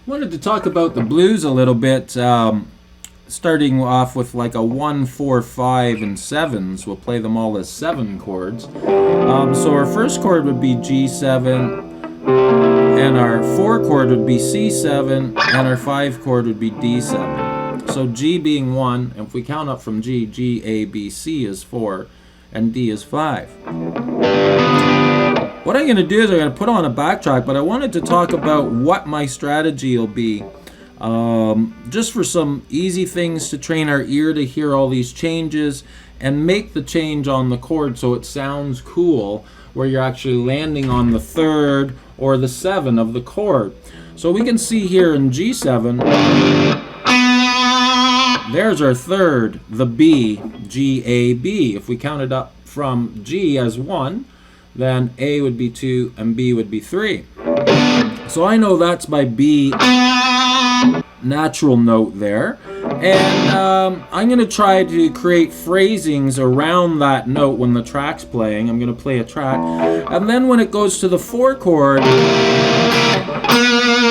Wanted to talk about the blues a little bit, starting off with like a 1, 4, 5, and 7s. We'll play them all as 7 chords. So our first chord would be G7, and our 4 chord would be C7, and our 5 chord would be D7. So G being 1, and if we count up from G, G, A, B, C is 4, and D is 5. What I'm going to do is I'm going to put on a backtrack, but I wanted to talk about what my strategy will be. Just for some easy things to train our ear to hear all these changes and make the change on the chord so it sounds cool, where you're actually landing on the 3rd or the 7 of the chord. So we can see here in G7, there's our 3rd, the B, G, A, B. If we count it up from G as 1, then A would be 2 and B would be 3. So I know that's my B natural note there. And I'm going to try to create phrasings around that note when the track's playing. I'm going to play a track. And then when it goes to the 4 chord,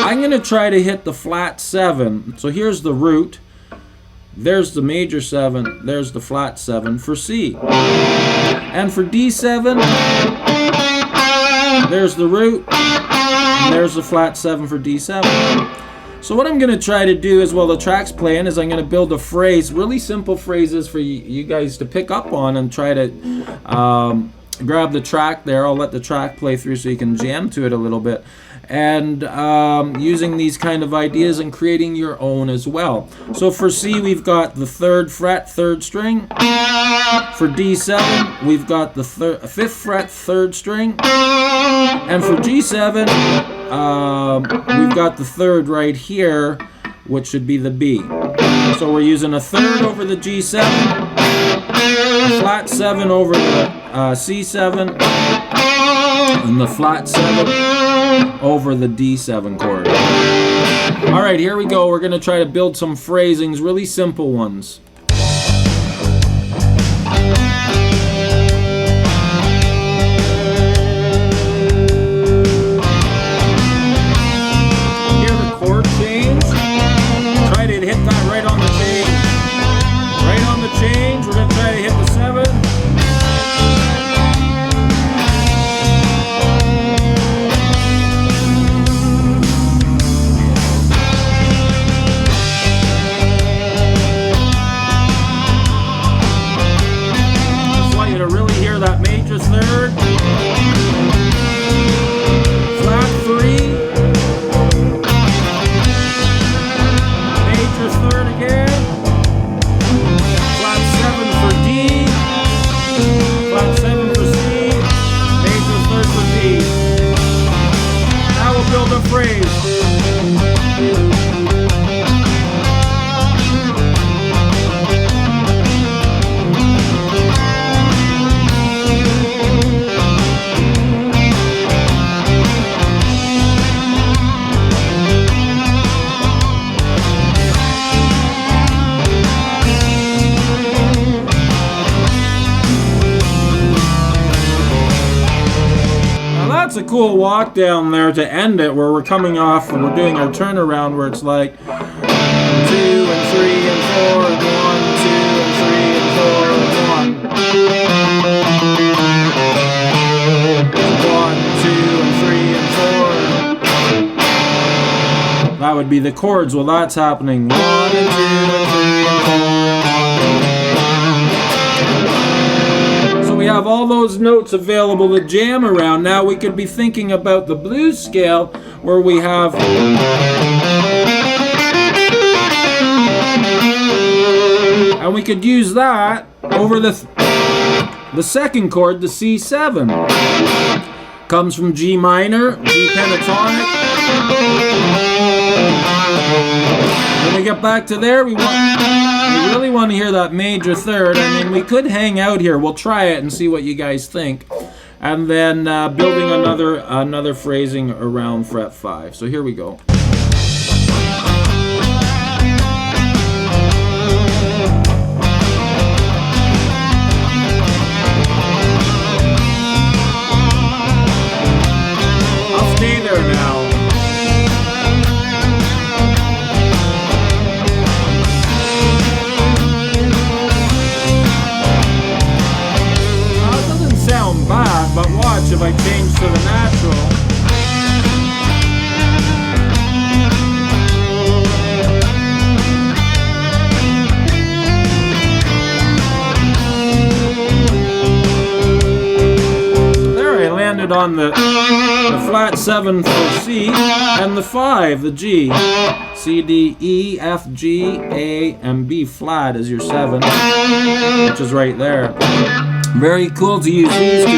I'm going to try to hit the flat 7. So here's the root. There's the major 7. There's the flat 7 for C. And for D7, there's the root, and there's the flat 7 for D7. So what I'm going to try to do is, while the track's playing, is I'm going to build a phrase, really simple phrases for you guys to pick up on and try to grab the track there. I'll let the track play through so you can jam to it a little bit. And using these kind of ideas and creating your own as well. So for C, we've got the 3rd fret, 3rd string. For D7, we've got the 5th fret, 3rd string. And for G7, we've got the 3rd right here, which should be the B. So we're using a 3rd over the G7, a flat 7 over the C7, and the flat 7 over the D7 chord. All right, here we go. We're going to try to build some phrasings, really simple ones. Hear the chord change? Try to hit that right on the change. Right on the change, we're going to try to hit the 7. That major 3rd, flat 3, major 3rd again, flat 7 for D, flat 7 for C, major 3rd for D. Now we'll build a phrase. That's a cool walk down there to end it, where we're coming off and we're doing our turnaround, where it's like 2 and 3 and 4 and 1, 2 and 3 and 4 and 1. 1, 2 and 3 and 4. That would be the chords. Well, that's happening. 1 and 2 and 3 and 4. So we have all those notes available to jam around. Now we could be thinking about the blues scale, where we have and we could use that over the 2nd chord, the C7. Comes from G minor, G pentatonic. When we get back to there, we really want to hear that major 3rd. I mean, we could hang out here. We'll try it and see what you guys think. And then building another phrasing around fret 5. So here we go. I'll stay there now. started on the flat 7 for C, and the 5, the G. C, D, E, F, G, A, and B flat is your 7, which is right there. Very cool to use these two.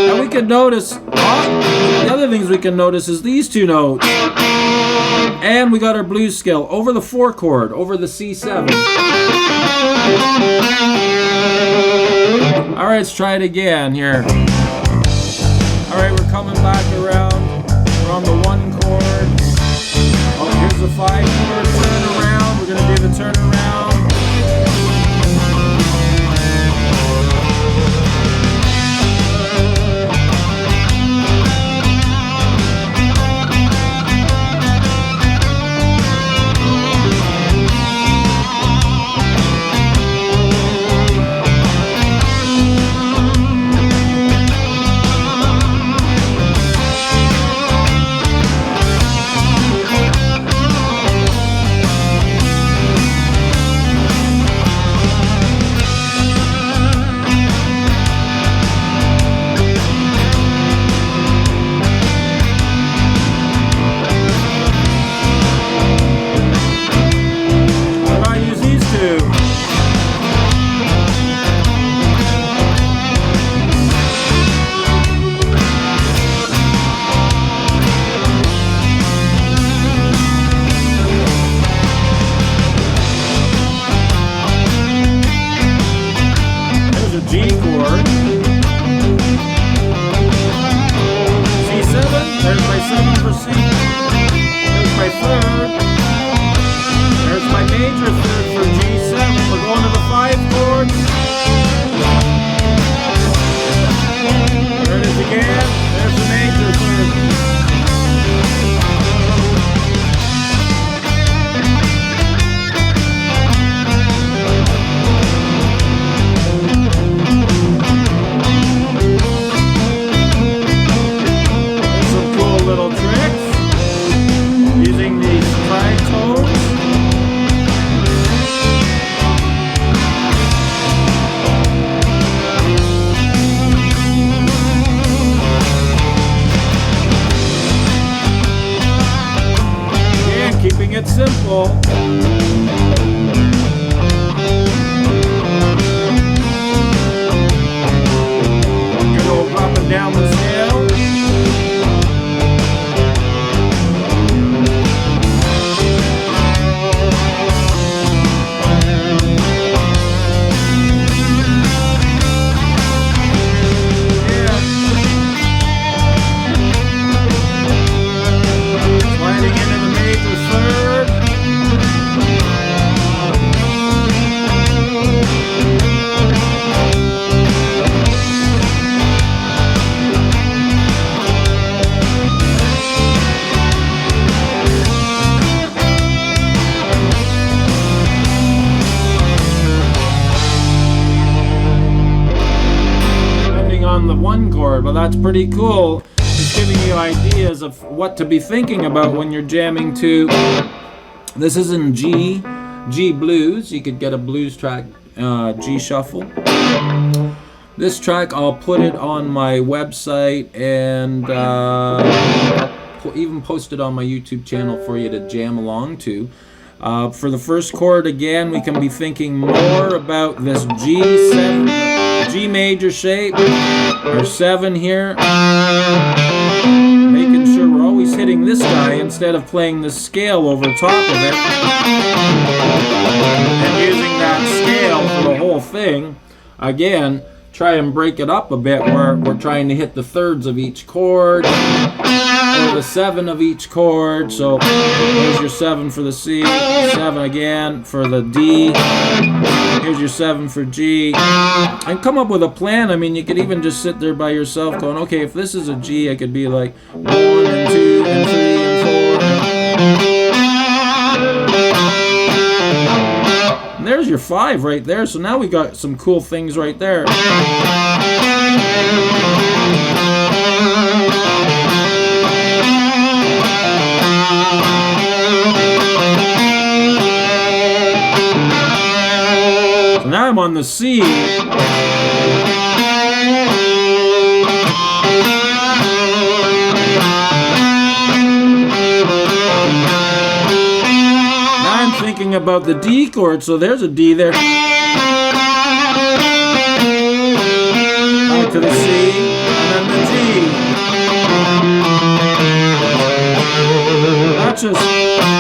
And we can notice, the other things we can notice is these two notes. And we got our blues scale over the 4 chord, over the C7. Alright, let's try it again here. Alright, we're coming back around. We're on the 1 chord. Oh, here's the 5 chord. Turn around. We're going to do the turn around. It's simple. You go up and down the scale. Sliding into the major third. On the 1 chord, well, that's pretty cool. It's giving you ideas of what to be thinking about when you're jamming to. This is in G blues. You could get a blues track, G shuffle. This track, I'll put it on my website, and I'll even post it on my YouTube channel for you to jam along to. For the first chord, again, we can be thinking more about this G major shape, or 7 here, making sure we're always hitting this guy instead of playing the scale over top of it, and using that scale for the whole thing. Again, try and break it up a bit where we're trying to hit the thirds of each chord, or the 7 of each chord. So there's your 7 for the C, 7 again for the D, here's your 7 for G, and come up with a plan. I mean, you could even just sit there by yourself going, okay, if this is a G, I could be like 1 and 2 and 3 and 4. And there's your 5 right there. So now we got some cool things right there. So now I'm on the C. about the D chord, so there's a D there. Back to the C, and then the G. That's just